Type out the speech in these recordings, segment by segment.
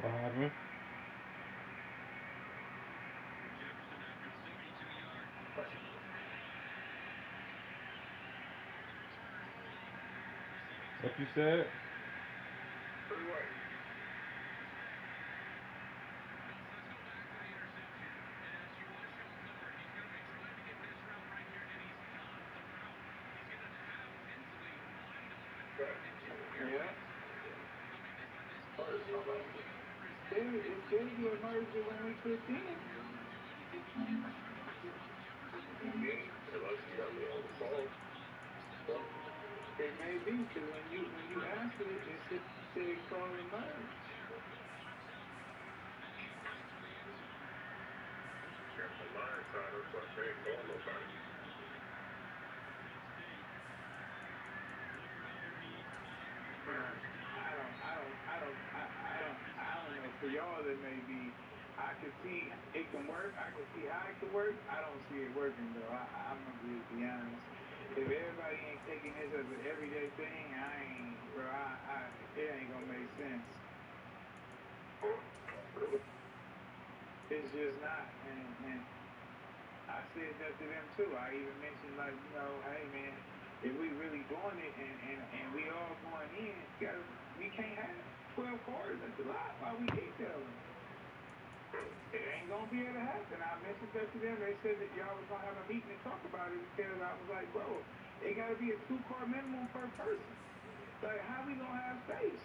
What happened? What you said? It's going to be a merger when we put in. It may be, because when you answer it, it should say call and merge. I don't know. For y'all, it may be. I can see it can work. I can see how it can work. I don't see it working though. I'm gonna just be honest. If everybody ain't taking this as an everyday thing, it ain't gonna make sense. It's just not. And I said that to them too. I even mentioned hey man, if we really doing it and we all going in, we can't have 12 quarters. That's a lot. Why we keep telling? It ain't gonna be able to happen. I mentioned that to them. They said that y'all was gonna have a meeting and talk about it because I was like, bro, it gotta be a 2-car minimum per person. Like, how we gonna have space?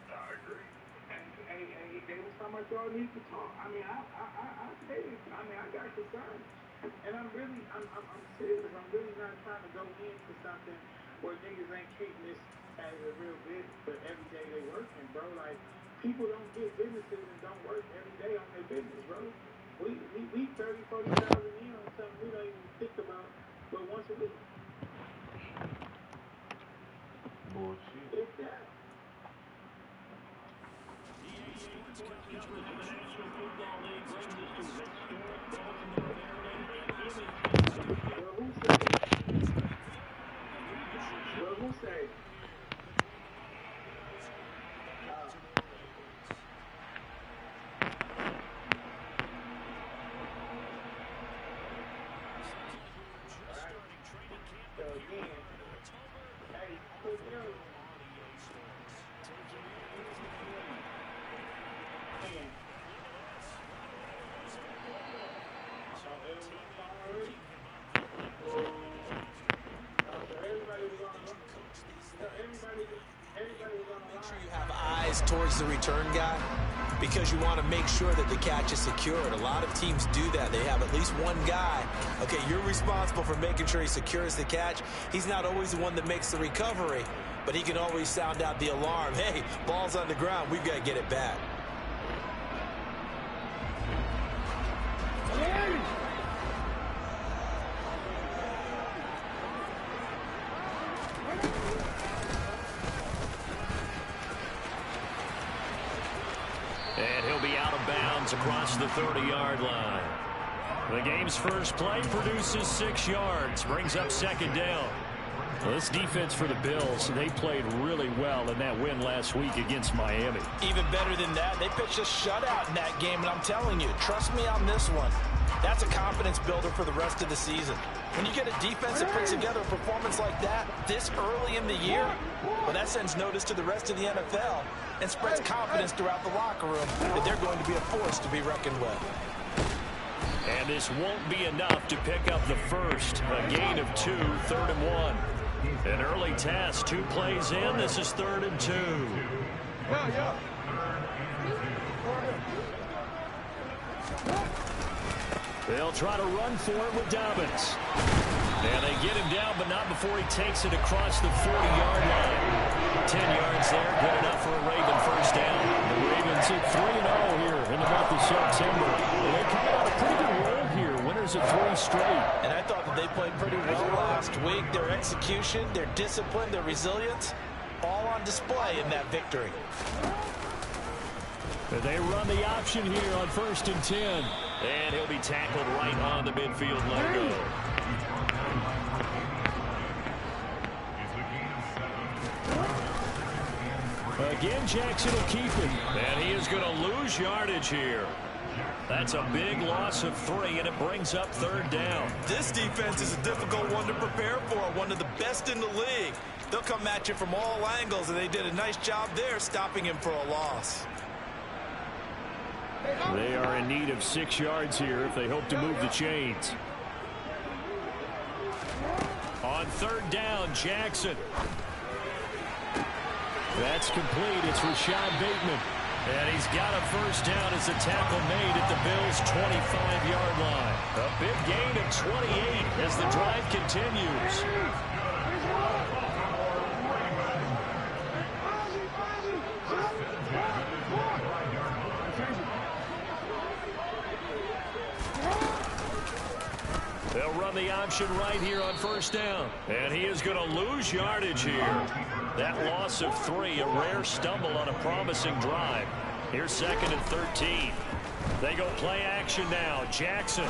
I agree. And they was talking about y'all need to talk. I mean, I said it. I mean, I got concerns. And I'm serious. I'm really not trying to go into something where niggas ain't treating this as a real business, but every day they working, bro. Like, people don't get businesses and don't work every day on their business, bro. We 30, 40,000 in on something we don't even think about, but once a week. Bullshit. It's that. Well, who say? Make sure you have eyes towards the return guy because you want to make sure that the catch is secured. A lot of teams do that. They have at least one guy. Okay, you're responsible for making sure he secures the catch. He's not always the one that makes the recovery, but he can always sound out the alarm. Hey, ball's on the ground. We've got to get it back. And he'll be out of bounds across the 30-yard line. The game's first play produces 6 yards, brings up second down. Well, this defense for the Bills, they played really well in that win last week against Miami. Even better than that, they pitched a shutout in that game, and I'm telling you, trust me on this one. That's a confidence builder for the rest of the season. When you get a defense that puts together a performance like that this early in the year, well, that sends notice to the rest of the NFL and spreads confidence throughout the locker room that they're going to be a force to be reckoned with. And this won't be enough to pick up the first. A gain of 2, 3rd and 1. An early test, 2 plays in. This is 3rd and 2. They'll try to run for it with Dobbins. And they get him down, but not before he takes it across the 40-yard line. 10 yards there, good enough for a Raven first down. The Ravens at 3-0 here in the month of September. They come out a pretty good roll here, winners of 3 straight. And I thought that they played pretty well last week. Their execution, their discipline, their resilience, all on display in that victory. They run the option here on 1st and 10. And he'll be tackled right on the midfield logo. Again, Jackson will keep it. And he is going to lose yardage here. That's a big loss of 3, and it brings up 3rd down. This defense is a difficult one to prepare for, one of the best in the league. They'll come at you from all angles, and they did a nice job there stopping him for a loss. They are in need of 6 yards here if they hope to move the chains. On 3rd down, Jackson. That's complete. It's Rashad Bateman. And he's got a 1st down as the tackle made at the Bills' 25-yard line. A big gain of 28 as the drive continues. They'll run the option right here on 1st down. And he is going to lose yardage here. That loss of 3, a rare stumble on a promising drive. Here's 2nd and 13. They go play action now. Jackson.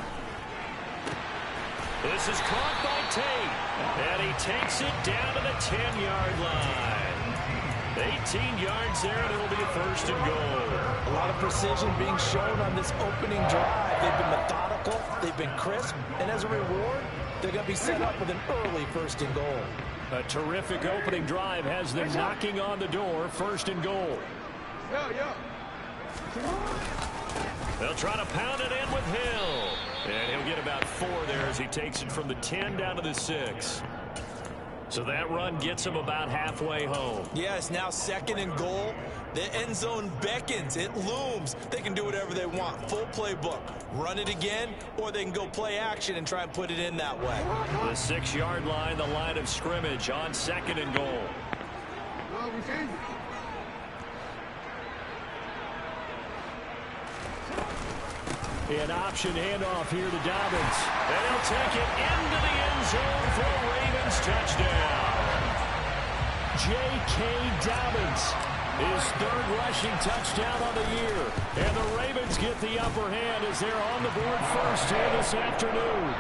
This is caught by Tate. And he takes it down to the 10-yard line. 18 yards there, and it'll be a 1st and goal. A lot of precision being shown on this opening drive. They've been methodical, they've been crisp, and as a reward, they're going to be set up with an early 1st and goal. A terrific opening drive has them knocking on the door. 1st and goal. They'll try to pound it in with Hill. And he'll get about 4 there as he takes it from the 10 down to the 6. So that run gets him about halfway home. Yeah, it's now 2nd and goal. The end zone beckons. It looms. They can do whatever they want. Full playbook. Run it again, or they can go play action and try and put it in that way. The 6-yard line, the line of scrimmage on 2nd and goal. An option handoff here to Dobbins. And he'll take it into the end zone for a Ravens touchdown. J.K. Dobbins, his 3rd rushing touchdown of the year. And the Ravens get the upper hand as they're on the board first here this afternoon.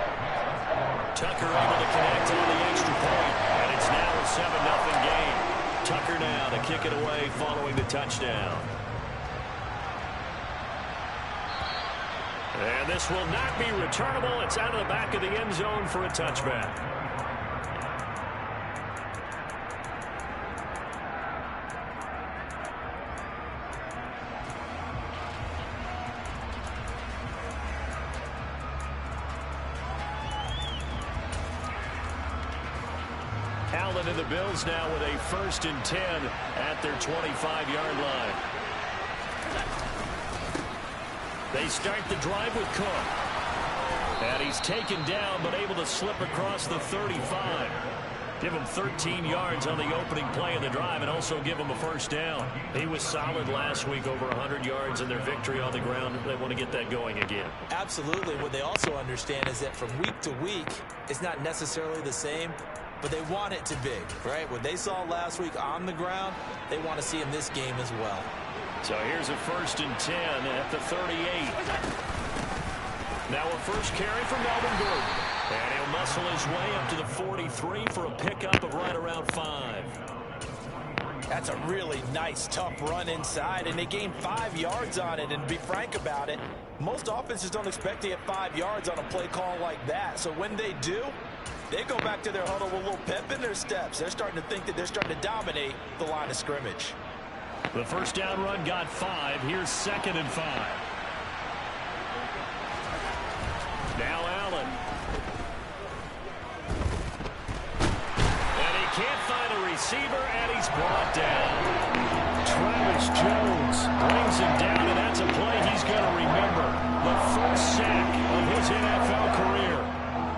Tucker able to connect on the extra point. And it's now a 7-0 game. Tucker now to kick it away following the touchdown. And this will not be returnable. It's out of the back of the end zone for a touchback. Allen and the Bills now with a 1st and 10 at their 25-yard line. They start the drive with Cook. And he's taken down but able to slip across the 35. Give him 13 yards on the opening play of the drive and also give him a 1st down. He was solid last week, over 100 yards in their victory on the ground. They want to get that going again. Absolutely. What they also understand is that from week to week, it's not necessarily the same, but they want it to be, right? What they saw last week on the ground, they want to see in this game as well. So here's a 1st and 10 at the 38. Now a first carry from Melvin Gordon. And he'll muscle his way up to the 43 for a pickup of right around 5. That's a really nice, tough run inside, and they gained 5 yards on it. And to be frank about it, most offenses don't expect to get 5 yards on a play call like that. So when they do, they go back to their huddle with a little pep in their steps. They're starting to think that they're starting to dominate the line of scrimmage. The 1st down run got 5. Here's 2nd and 5. Now Allen. And he can't find a receiver, and he's brought down. Travis Jones brings him down, and that's a play he's going to remember. The 1st sack of his NFL career.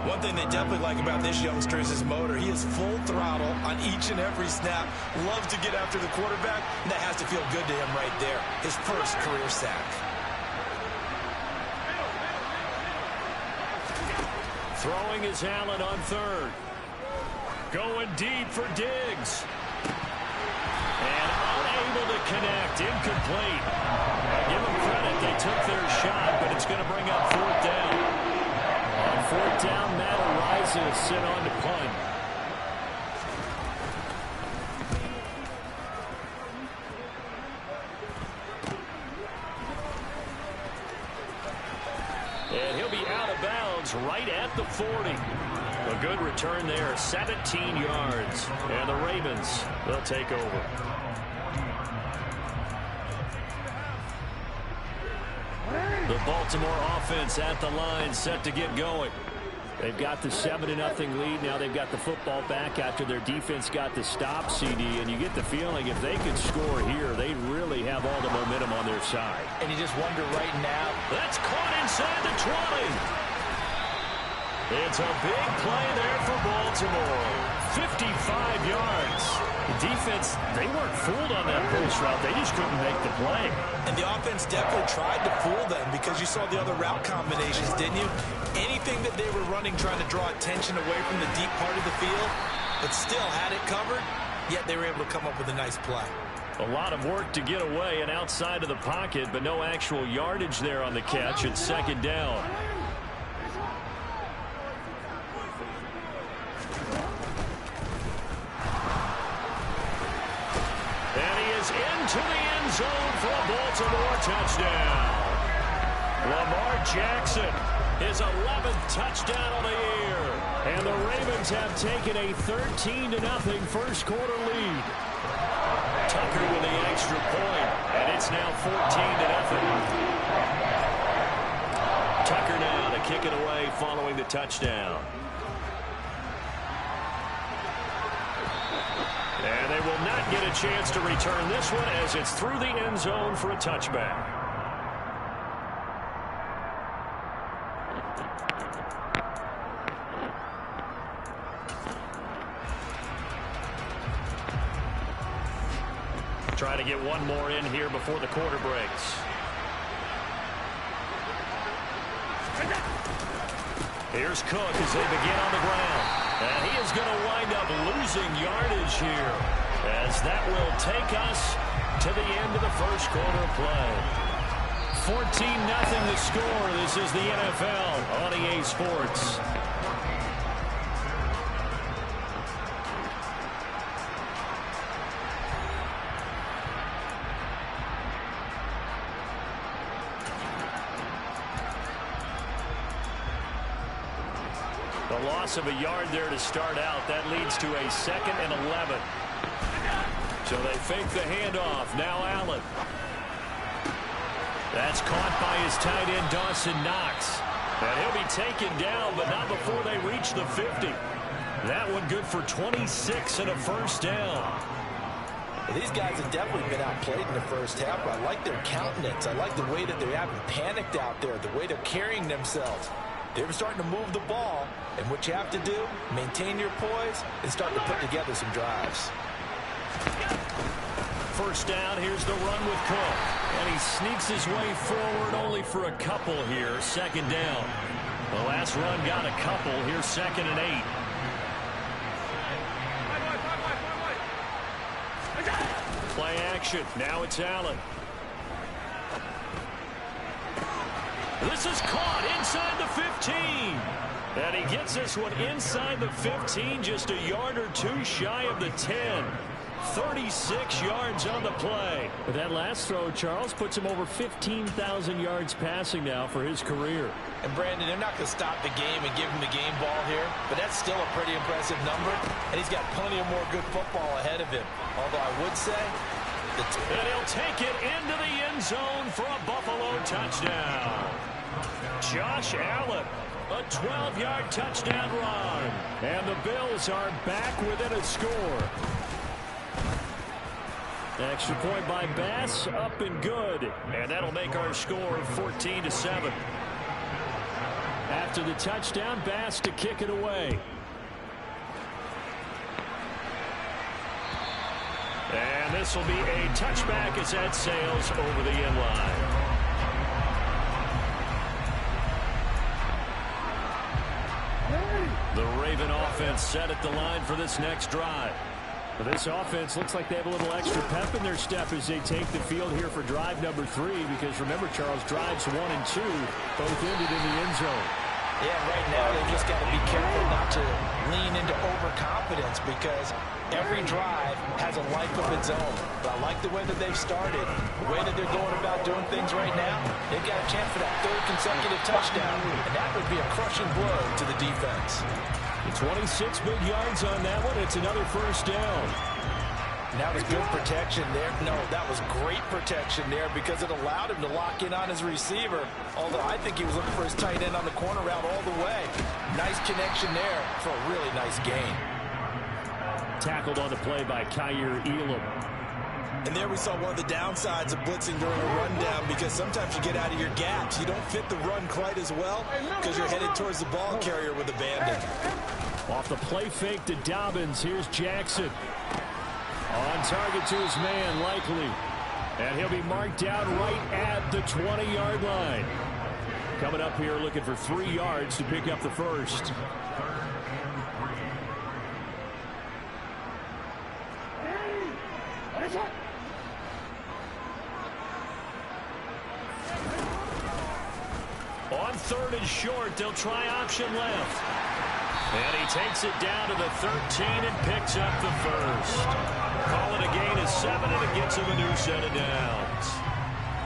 One thing they definitely like about this youngster is his motor. He is full throttle on each and every snap. Loves to get after the quarterback, and that has to feel good to him right there. His 1st career sack. Throwing is Allen on 3rd. Going deep for Diggs. And unable to connect. Incomplete. Give them credit. They took their shot, but it's going to bring up 4th down. On 4th down, Matt Araiza is sent on to punt. And he'll be out of bounds right at the 40. A good return there, 17 yards. And the Ravens, they'll take over. The Baltimore offense at the line, set to get going. They've got the 7-0 lead. Now they've got the football back after their defense got the stop, CD. And you get the feeling if they could score here, they really have all the momentum on their side. And you just wonder right now. That's caught inside the 20. It's a big play there for Baltimore. 55 yards. The defense, they weren't fooled on that post route. They just couldn't make the play. And the offense definitely tried to fool them because you saw the other route combinations, didn't you? Anything that they were running trying to draw attention away from the deep part of the field, but still had it covered, yet they were able to come up with a nice play. A lot of work to get away and outside of the pocket, but no actual yardage there on the catch. It's second down. And he is into the end zone for a Baltimore touchdown. Lamar Jackson, his 11th touchdown of the year. And the Ravens have taken a 13-0 first quarter lead. Tucker with the extra point, and it's now 14-0. Tucker now to kick it away following the touchdown. And they will not get a chance to return this one as it's through the end zone for a touchback. Try to get one more in here before the quarter breaks. Here's Cook as they begin on the ground. And he is going to wind up losing yardage here, as that will take us to the end of the first quarter play. 14-0 the score. This is the NFL on EA Sports. The loss of a yard there to start out. That leads to a 2nd and 11. So they fake the handoff. Now Allen. That's caught by his tight end, Dawson Knox. And he'll be taken down, but not before they reach the 50. That one good for 26 and a first down. Well, these guys have definitely been outplayed in the first half. I like their countenance. I like the way that they haven't panicked out there, the way they're carrying themselves. They were starting to move the ball, and what you have to do, maintain your poise and start to put together some drives. First down, here's the run with Cook. And he sneaks his way forward only for a couple here. Second down. The last run got a couple. Here's 2nd and 8. Play action. Now it's Allen. This is caught inside the 15. And he gets this one inside the 15, just a yard or two shy of the 10. 36 yards on the play. But that last throw, Charles, puts him over 15,000 yards passing now for his career. And Brandon, they're not going to stop the game and give him the game ball here, but that's still a pretty impressive number, and he's got plenty of more good football ahead of him. Although I would say... And he'll take it into the end zone for a Buffalo touchdown. Josh Allen, a 12-yard touchdown run. And the Bills are back within a score. Extra point by Bass, up and good. And that'll make our score 14-7. After the touchdown, Bass to kick it away. And this will be a touchback as that sails over the end line. The Raven offense set at the line for this next drive. This offense looks like they have a little extra pep in their step as they take the field here for drive number 3, because remember, Charles, drives 1 and 2 both ended in the end zone. Yeah, right now they just got to be careful not to lean into overconfidence, because Every drive has a life of its own. But I like the way that they've started, the way that they're going about doing things right now. They've got a chance for that third consecutive touchdown, and that would be a crushing blow to the defense. 26 big yards on that one. It's another first down. And that was good protection there. No, that was great protection there because it allowed him to lock in on his receiver. Although I think he was looking for his tight end on the corner route all the way. Nice connection there for a really nice gain. Tackled on the play by Kaiir Elam. And there we saw one of the downsides of blitzing during a rundown because sometimes you get out of your gaps. You don't fit the run quite as well because you're headed towards the ball carrier with abandon. Off the play fake to Dobbins. Here's Jackson. On target to his man, Likely. And he'll be marked down right at the 20-yard line. Coming up here looking for 3 yards to pick up the first. On 3rd and short, they'll try option left. And he takes it down to the 13 and picks up the first. Call it a gain of 7, and it gets him a new set of downs.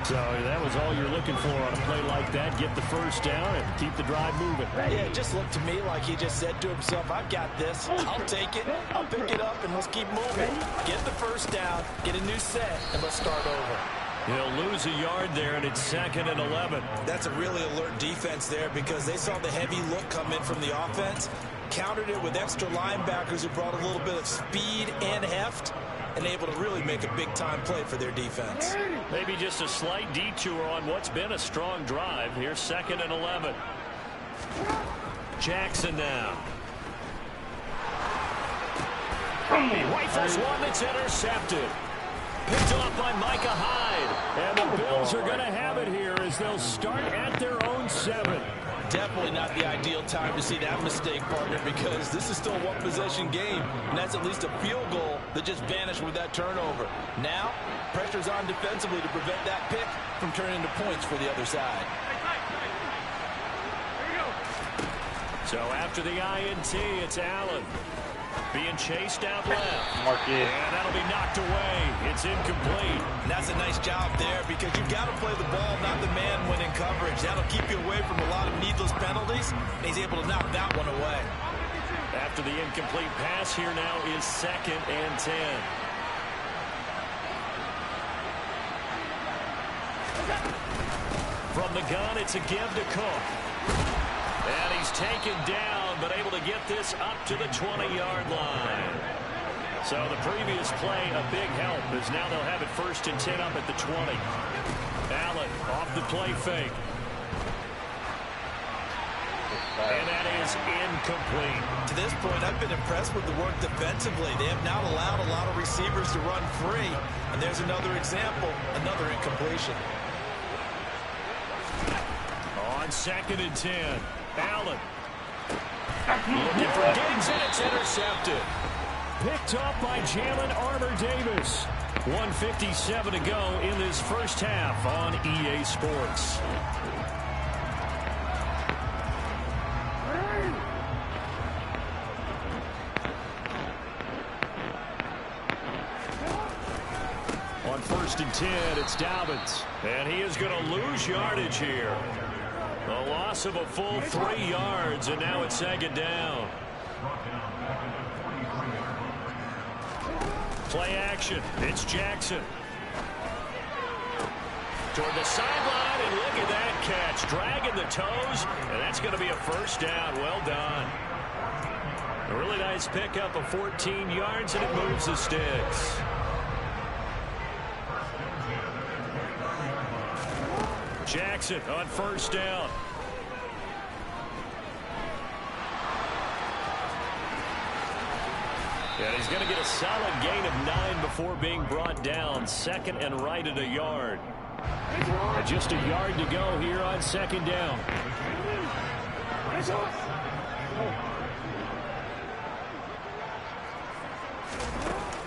So that was all you're looking for on a play like that. Get the first down and keep the drive moving. Yeah, it just looked to me like he just said to himself, I've got this. I'll take it. I'll pick it up, and let's keep moving. Get the first down, get a new set, and let's start over. He'll lose a yard there, and it's 2nd and 11. That's a really alert defense there because they saw the heavy look come in from the offense, countered it with extra linebackers who brought a little bit of speed and heft, and able to really make a big-time play for their defense. Maybe just a slight detour on what's been a strong drive. Here's 2nd and 11. Jackson now. He rifles one that's intercepted. Picked off by Micah Hyde. And the Bills are going to have it here as they'll start at their own 7. Definitely not the ideal time to see that mistake, partner, because this is still a one-possession game, and that's at least a field goal that just vanished with that turnover. Now, pressure's on defensively to prevent that pick from turning into points for the other side. So after the INT, it's Allen. Being chased out left. Mark it. And that'll be knocked away. It's incomplete. And that's a nice job there because you've got to play the ball, not the man when in coverage. That'll keep you away from a lot of needless penalties, and he's able to knock that one away. After the incomplete pass, here now is 2nd and 10. From the gun, it's a give to Cook. And he's taken down, but able to get this up to the 20-yard line. So the previous play, a big help, as now they'll have it 1st and 10 up at the 20. Allen off the play fake. And that is incomplete. To this point, I've been impressed with the work defensively. They have not allowed a lot of receivers to run free. And there's another example, another incompletion. On 2nd and 10. Allen. Looking for Diggs, and it's intercepted. Picked up by Jalen Armour-Davis. 1:57 to go in this first half on EA Sports. On 1st and 10, it's Dobbins. And he is going to lose yardage here. A loss of a full 3 yards, and now it's 2nd down. Play action. It's Jackson. Toward the sideline, and look at that catch. Dragging the toes, and that's going to be a first down. Well done. A really nice pickup of 14 yards, and it moves the sticks. Jackson on 1st down. And he's going to get a solid gain of 9 before being brought down. 2nd and right at a yard. And just a yard to go here on 2nd down.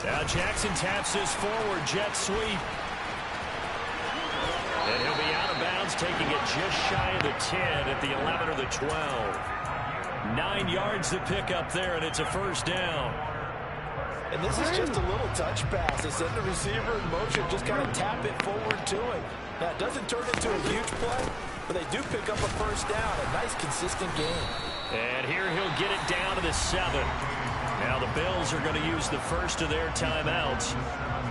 Now Jackson taps this forward jet sweep. And he'll be out of bounds, taking it just shy of the 10 at the 11 or the 12. 9 yards to pick up there, and it's a first down. And this is just a little touch pass. They send the receiver in motion, just kind of tap it forward to him. Now, it doesn't turn into a huge play, but they do pick up a first down. A nice, consistent game. And here he'll get it down to the 7. Now the Bills are going to use the first of their timeouts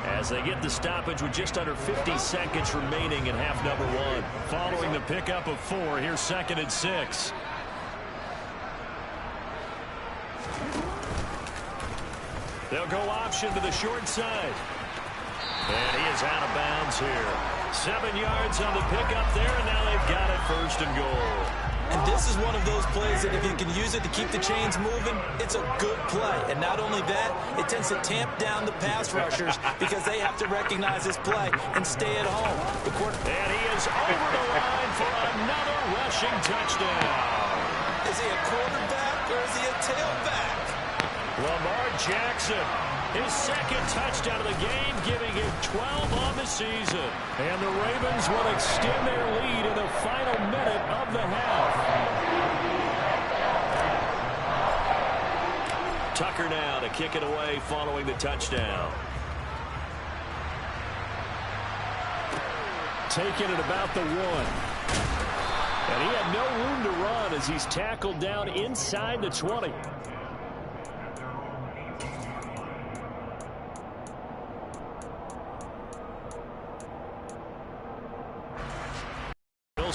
as they get the stoppage with just under 50 seconds remaining in half number 1. Following the pickup of 4, here's 2nd and 6. They'll go option to the short side. And he is out of bounds here. 7 yards on the pickup there, and now they've got it 1st and goal. And this is one of those plays that if you can use it to keep the chains moving, it's a good play. And not only that, it tends to tamp down the pass rushers because they have to recognize this play and stay at home. And he is over the line for another rushing touchdown. Is he a quarterback or is he a tailback? Lamar Jackson, his 2nd touchdown of the game, giving him 12 on the season. And the Ravens will extend their lead in the final minute of the half. Tucker now to kick it away following the touchdown. Taking it about the 1. And he had no room to run as he's tackled down inside the 20.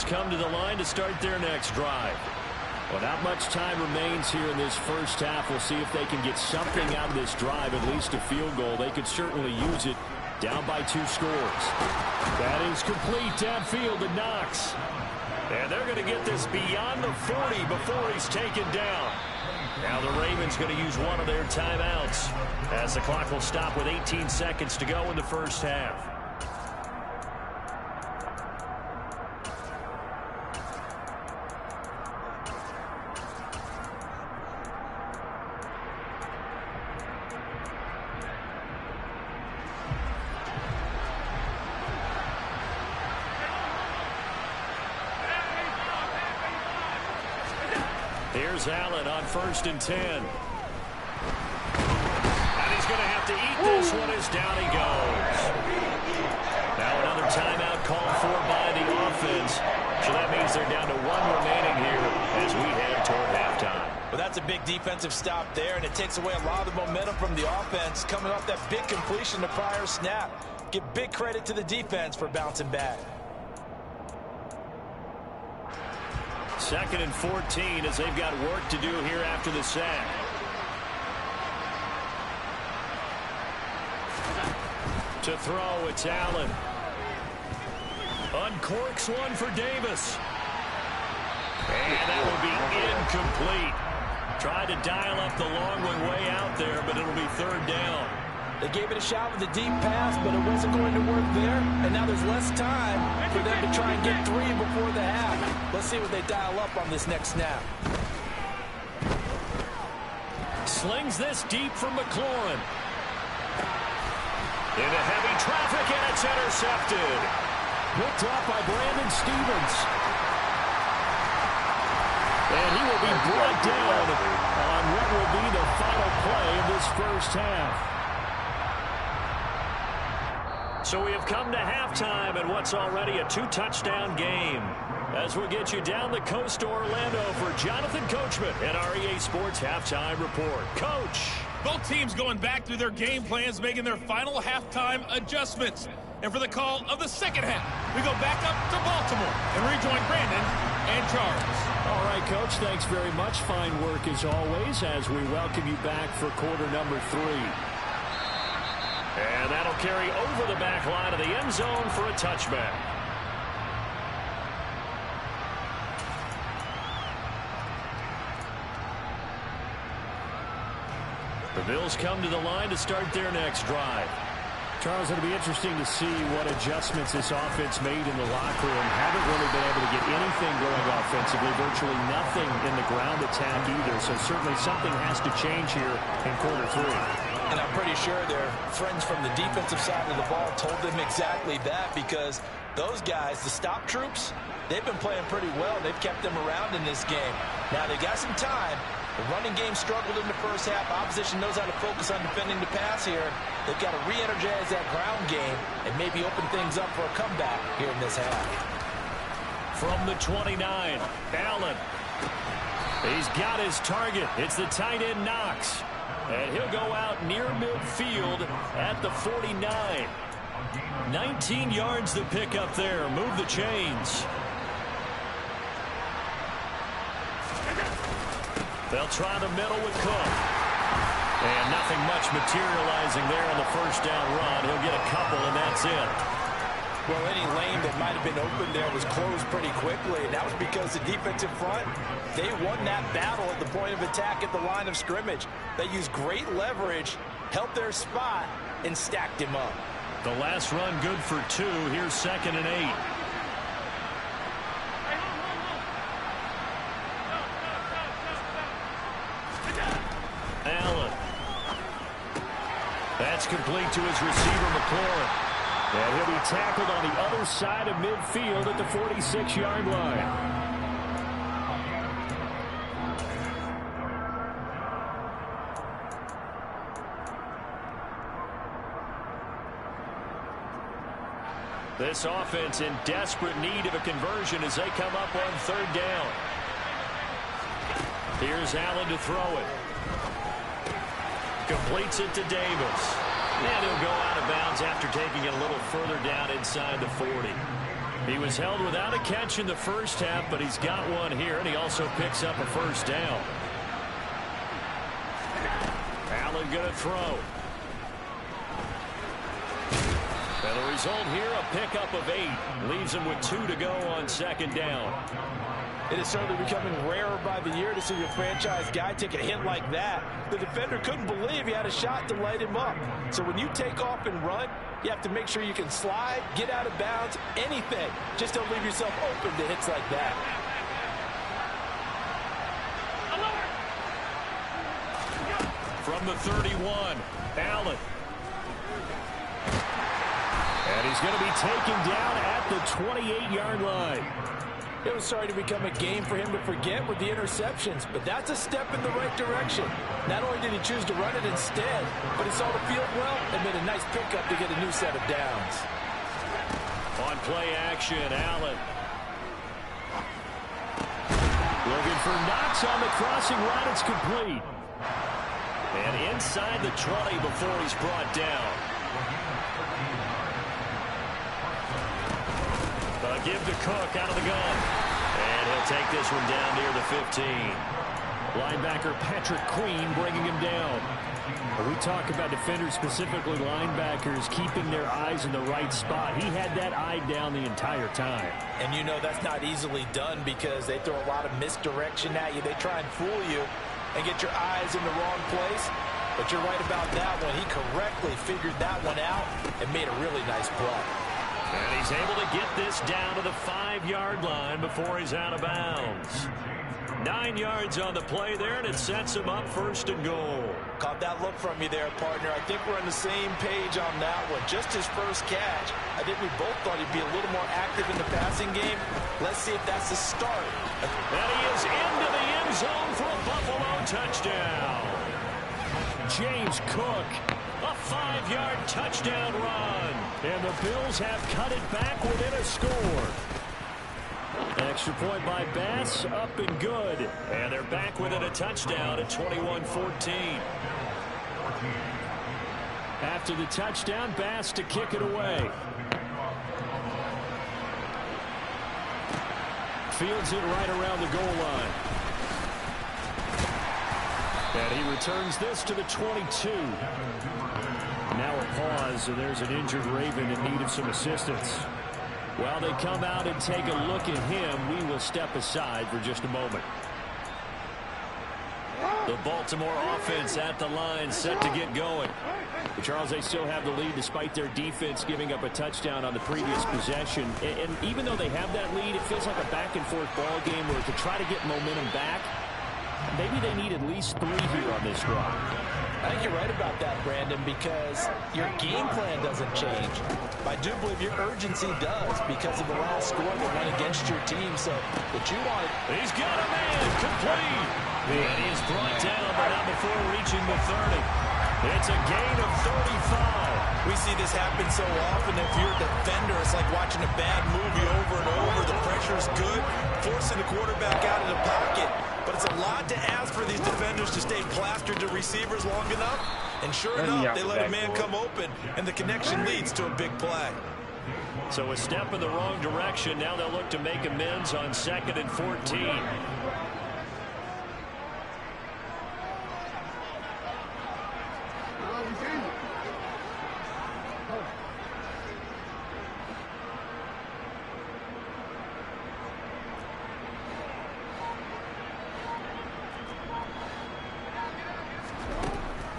Come to the line to start their next drive. Well, not much time remains here in this first half. We'll see if they can get something out of this drive, at least a field goal. They could certainly use it down by 2 scores. That is complete downfield to Knox. And they're going to get this beyond the 40 before he's taken down. Now the Ravens going to use one of their timeouts as the clock will stop with 18 seconds to go in the first half. Here's Allen on 1st and 10. And he's going to have to eat this one as down he goes. Now another timeout called for by the offense. So that means they're down to 1 remaining here as we head toward halftime. Well, that's a big defensive stop there, and it takes away a lot of the momentum from the offense coming off that big completion the prior snap. Give big credit to the defense for bouncing back. 2nd and 14 as they've got work to do here after the sack. To throw, it's Allen. Uncorks one for Davis. And that will be incomplete. Tried to dial up the long one way out there, but it'll be 3rd down. They gave it a shot with a deep pass, but it wasn't going to work there. And now there's less time for them to try and get 3 before the half. Let's see what they dial up on this next snap. Slings this deep from McLaurin. Into heavy traffic, and it's intercepted. Picked up by Brandon Stevens. And he will be brought down on what will be the final play of this first half. So we have come to halftime in what's already a 2-touchdown game. As we get you down the coast to Orlando for Jonathan Coachman and our EA Sports Halftime Report. Coach. Both teams going back through their game plans, making their final halftime adjustments. And for the call of the second half, we go back up to Baltimore and rejoin Brandon and Charles. All right, Coach, thanks very much. Fine work as always as we welcome you back for quarter number 3. And that'll carry over the back line of the end zone for a touchback. The Bills come to the line to start their next drive. Charles, it'll be interesting to see what adjustments this offense made in the locker room. Haven't really been able to get anything going offensively, virtually nothing in the ground attack either. So certainly something has to change here in quarter 3. And I'm pretty sure their friends from the defensive side of the ball told them exactly that, because those guys, the stop troops, they've been playing pretty well. They've kept them around in this game. Now, they got some time, The running game struggled in the first half. Opposition knows how to focus on defending the pass here. They've got to re-energize that ground game and maybe open things up for a comeback here in this half. From the 29, Allen. He's got his target. It's the tight end Knox. And he'll go out near midfield at the 49. 19 yards to pick up there. Move the chains. They'll try the middle with Cook. And nothing much materializing there on the first down run. He'll get a couple, and that's it. Well, any lane that might have been open there was closed pretty quickly, and that was because the defensive front, they won that battle at the point of attack at the line of scrimmage. They used great leverage, held their spot, and stacked him up. The last run good for 2. Here's 2nd and 8. Allen. That's complete to his receiver, McLaurin. And he'll be tackled on the other side of midfield at the 46-yard line. This offense in desperate need of a conversion as they come up on 3rd down. Here's Allen to throw it. Completes it to Davis. And he'll go out of bounds after taking it a little further down inside the 40. He was held without a catch in the first half, but he's got one here, and he also picks up a first down. Allen going to throw. And the result here, a pickup of 8. Leaves him with 2 to go on 2nd down. It is certainly becoming rarer by the year to see your franchise guy take a hit like that. The defender couldn't believe he had a shot to light him up. So when you take off and run, you have to make sure you can slide, get out of bounds, anything. Just don't leave yourself open to hits like that. From the 31, Allen. And he's going to be taken down at the 28-yard line. It was starting to become a game for him to forget with the interceptions, but that's a step in the right direction. Not only did he choose to run it instead, but he saw the field well and made a nice pickup to get a new set of downs. On play action, Allen. Looking for Knox on the crossing route. It's complete. And inside the 20 before he's brought down. Give to Cook out of the gun. And he'll take this one down near the 15. Linebacker Patrick Queen bringing him down. We talk about defenders, specifically linebackers, keeping their eyes in the right spot. He had that eye down the entire time. And you know that's not easily done because they throw a lot of misdirection at you. They try and fool you and get your eyes in the wrong place. But you're right about that one. He correctly figured that one out and made a really nice play. And he's able to get this down to the 5-yard line before he's out of bounds. 9 yards on the play there, and it sets him up 1st and goal. Caught that look from you there, partner. I think we're on the same page on that one. Just his first catch. I think we both thought he'd be a little more active in the passing game. Let's see if that's the start. And he is into the end zone for a Buffalo touchdown. James Cook, a 5-yard touchdown run. And the Bills have cut it back within a score. Extra point by Bass, up and good. And they're back within a touchdown at 21-14. After the touchdown, Bass to kick it away. Fields it right around the goal line. And he returns this to the 22. Now a pause, and there's an injured Raven in need of some assistance. While they come out and take a look at him, we will step aside for just a moment. The Baltimore offense at the line, set to get going. But Charles, they still have the lead despite their defense giving up a touchdown on the previous possession. And even though they have that lead, it feels like a back-and-forth ball game where to try to get momentum back, maybe they need at least 3 here on this drive. I think you're right about that, Brandon, because your game plan doesn't change. I do believe your urgency does because of the last score that went against your team. So what you want... He's got a man complete. And he is brought down, but not before reaching the 30. It's a gain of 35. We see this happen so often. If you're a defender, it's like watching a bad movie over and over. The pressure's good, forcing the quarterback out of the pocket. But it's a lot to ask for these defenders to stay plastered to receivers long enough. And sure enough, they let a man come open, and the connection leads to a big play. So a step in the wrong direction. Now they'll look to make amends on 2nd and 14.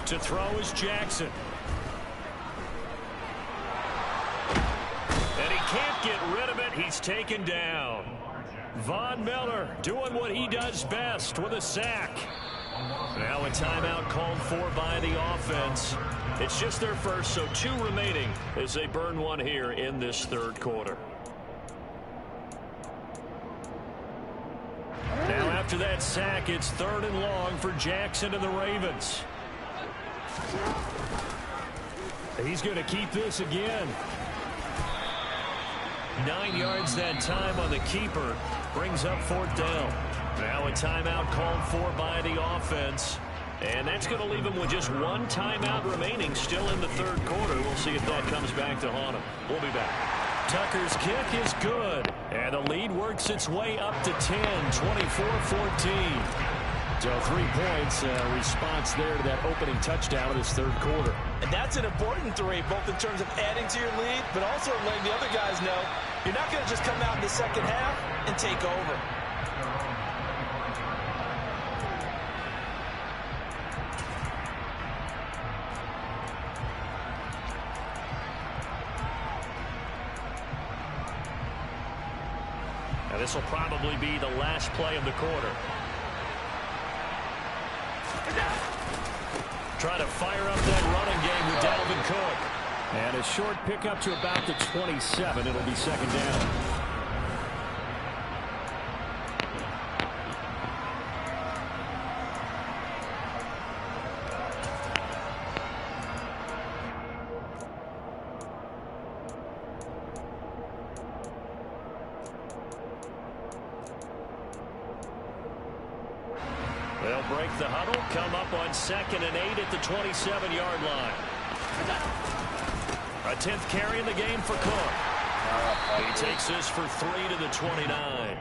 To throw is Jackson. And he can't get rid of it. He's taken down. Von Miller doing what he does best with a sack. Now a timeout called for by the offense. It's just their first, so 2 remaining as they burn one here in this 3rd quarter. Now after that sack, it's 3rd and long for Jackson and the Ravens. He's going to keep this again. 9 yards that time on the keeper. Brings up 4th down. Now a timeout called for by the offense. And that's going to leave him with just 1 timeout remaining still in the 3rd quarter. We'll see if that comes back to haunt him. We'll be back. Tucker's kick is good. And the lead works its way up to 10, 24-14. So 3 points, response there to that opening touchdown of this 3rd quarter. And that's an important 3, both in terms of adding to your lead, but also letting the other guys know you're not going to just come out in the 2nd half and take over. Now this will probably be the last play of the quarter. Trying to fire up that running game with Dalvin Cook. And a short pickup to about the 27. It'll be 2nd down. They'll break the huddle, come up on 2nd and 8 at the 27-yard line. A 10th carry in the game for Cook. He takes this for 3 to the 29.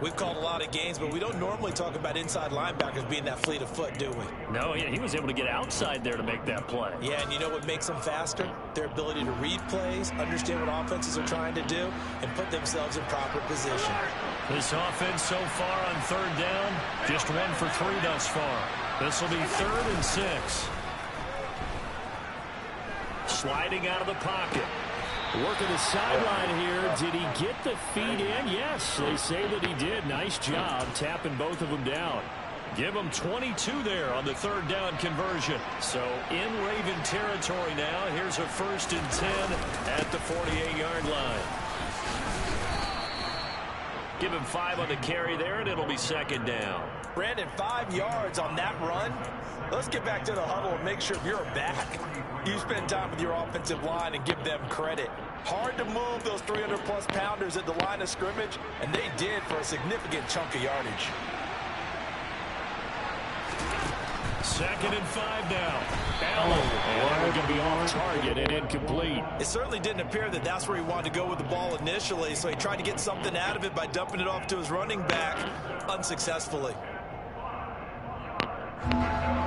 We've called a lot of games, but we don't normally talk about inside linebackers being that fleet of foot, do we? No, he was able to get outside there to make that play. Yeah, and you know what makes them faster? Their ability to read plays, understand what offenses are trying to do, and put themselves in proper position. This offense so far on 3rd down, just 1 for 3 thus far. This will be 3rd and 6. Sliding out of the pocket. Working the sideline here. Did he get the feet in? Yes, they say that he did. Nice job tapping both of them down. Give him 22 there on the 3rd down conversion. So in Raven territory now. Here's a 1st and 10 at the 48-yard line. Give him 5 on the carry there, and it'll be 2nd down. Brandon, 5 yards on that run. Let's get back to the huddle and make sure you're back. You spend time with your offensive line and give them credit. Hard to move those 300-plus pounders at the line of scrimmage, and they did for a significant chunk of yardage. 2nd and 5 now. Allen, and we're going to be off target and incomplete. It certainly didn't appear that that's where he wanted to go with the ball initially, so he tried to get something out of it by dumping it off to his running back unsuccessfully.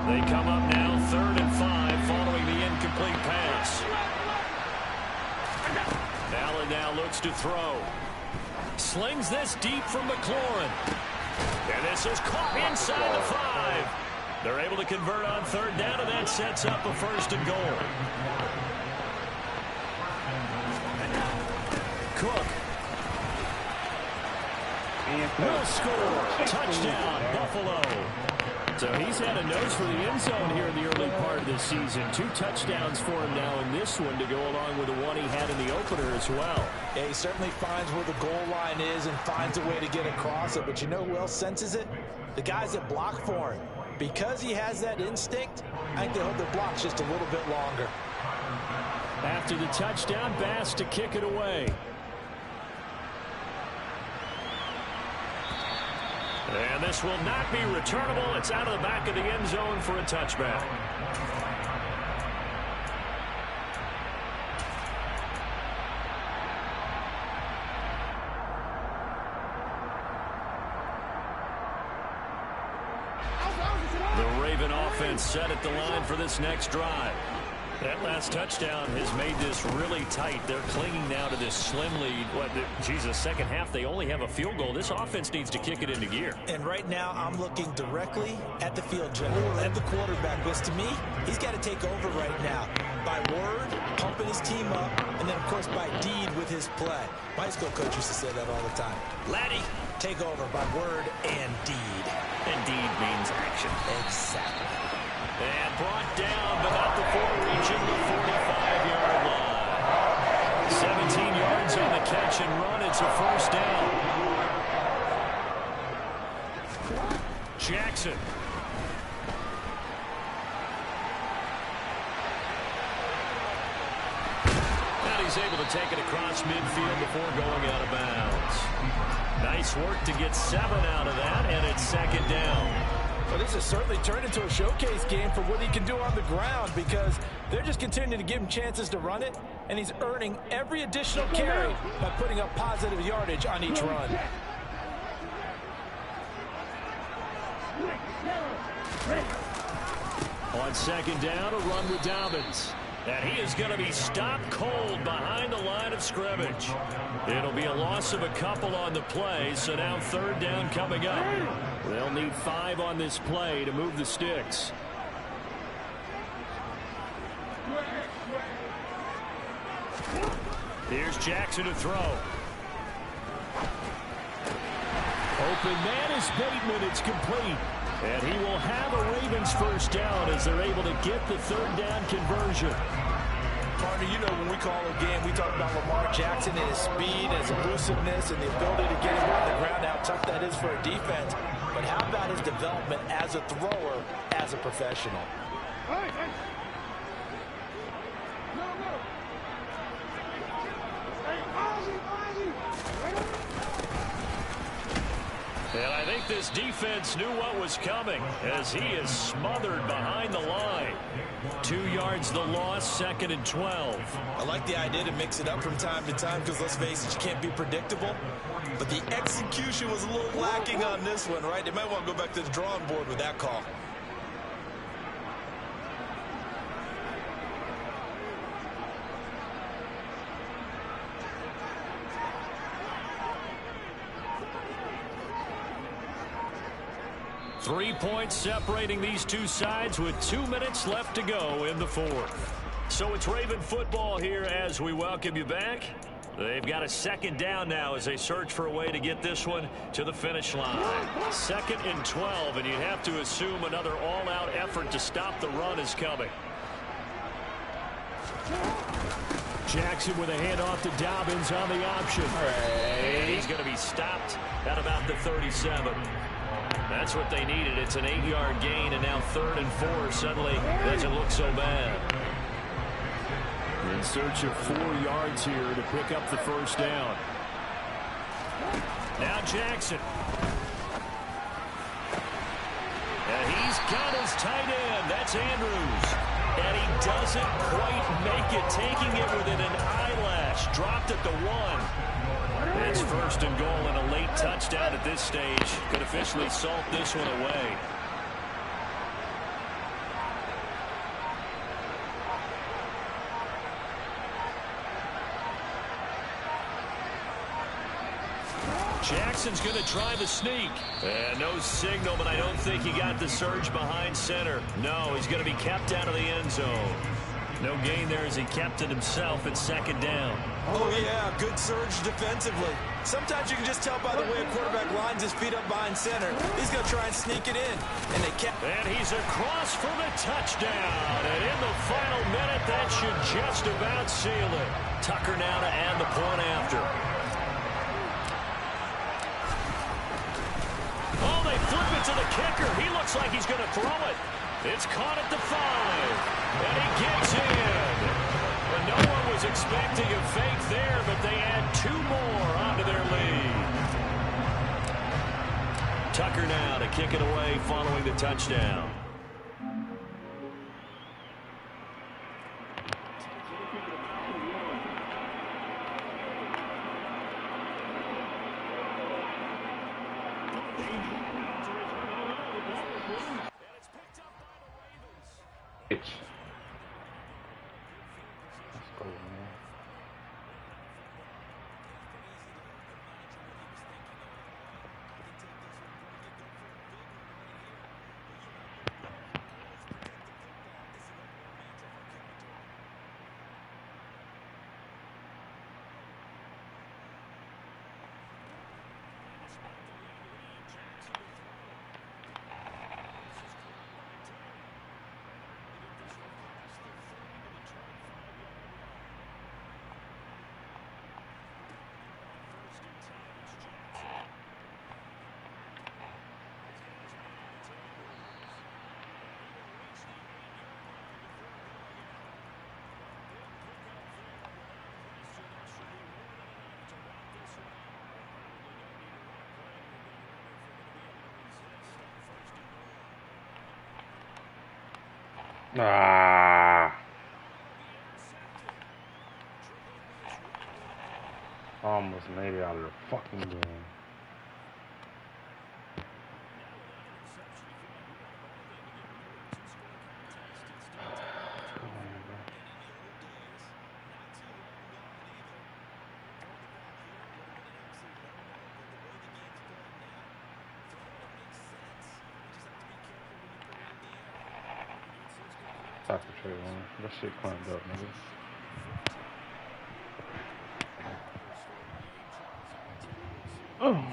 They come up now 3rd and 5 following the incomplete pass. Allen now looks to throw. Slings this deep from McLaurin. And this is caught inside the 5. They're able to convert on 3rd down, and that sets up a 1st and goal. Cook. Will score. Touchdown, Buffalo. So he's had a nose for the end zone here in the early part of this season. 2 touchdowns for him now in this one to go along with the one he had in the opener as well. Yeah, he certainly finds where the goal line is and finds a way to get across it. But you know who else senses it? the guys that block for him. Because he has that instinct, I think they hold their blocks just a little bit longer. After the touchdown, Bass to kick it away. And this will not be returnable. It's out of the back of the end zone for a touchback. The Raven offense set at the line for this next drive. That last touchdown has made this really tight. They're clinging now to this slim lead. Second half, they only have a field goal. This offense needs to kick it into gear. And right now, I'm looking directly at the field general, at the quarterback. Because to me, he's got to take over right now. By word, pumping his team up, and then, of course, by deed with his play. My high school coach used to say that all the time. Laddie, take over by word and deed. And deed means action. Exactly. And brought down, but not before reaching the 45-yard line. 17 yards on the catch and run. It's a first down. Jackson. And he's able to take it across midfield before going out of bounds. Nice work to get 7 out of that, and it's second down. Well, this has certainly turned into a showcase game for what he can do on the ground because they're just continuing to give him chances to run it, and he's earning every additional carry by putting up positive yardage on each run. On second down, a run with Dobbins. And he is going to be stopped cold behind the line of scrimmage. It'll be a loss of a couple on the play, so now third down coming up. They'll need 5 on this play to move the sticks. Here's Jackson to throw. Open man is Bateman. It's complete. And he will have a Ravens first down as they're able to get the third down conversion. Partner, you know when we call a game, we talk about Lamar Jackson and his speed, his elusiveness, and the ability to get him on the ground, how tough that is for a defense. But how about his development as a thrower, as a professional? And I think this defense knew what was coming as he is smothered behind the line. 2 yards the loss, second and 12. I like the idea to mix it up from time to time because, let's face it, you can't be predictable. But the execution was a little lacking on this one, right? They might want to go back to the drawing board with that call. Three points separating these two sides with 2 minutes left to go in the fourth. So it's Raven football here as we welcome you back. They've got a second down now as they search for a way to get this one to the finish line. 2nd and 12, and you'd have to assume another all-out effort to stop the run is coming. Jackson with a handoff to Dobbins on the option. And he's going to be stopped at about the 37. That's what they needed. It's an 8-yard gain, and now 3rd and 4 suddenly doesn't look so bad. In search of 4 yards here to pick up the first down. Now Jackson. And he's got his tight end. That's Andrews. And he doesn't quite make it, taking it within an eyelash. Dropped at the 1. It's 1st and goal and a late touchdown at this stage. Could officially salt this one away. Jackson's going to try the sneak. And no signal, but I don't think he got the surge behind center. No, he's going to be kept out of the end zone. No gain there as he kept it himself at 2nd down. Oh, yeah, good surge defensively. Sometimes you can just tell by the way a quarterback lines his feet up behind center. He's going to try and sneak it in. And they kept. And he's across for the touchdown. And in the final minute, that should just about seal it. Tucker now to add the point after. Oh, they flip it to the kicker. He looks like he's going to throw it. It's caught at the 5. And he gets in. And no one was expecting a fake there, but they add 2 more onto their lead. Tucker now to kick it away following the touchdown. Let's go, man. Ah. Almost made it out of the fucking game. Stop the trade one. That shit climbed up, nigga. Oh.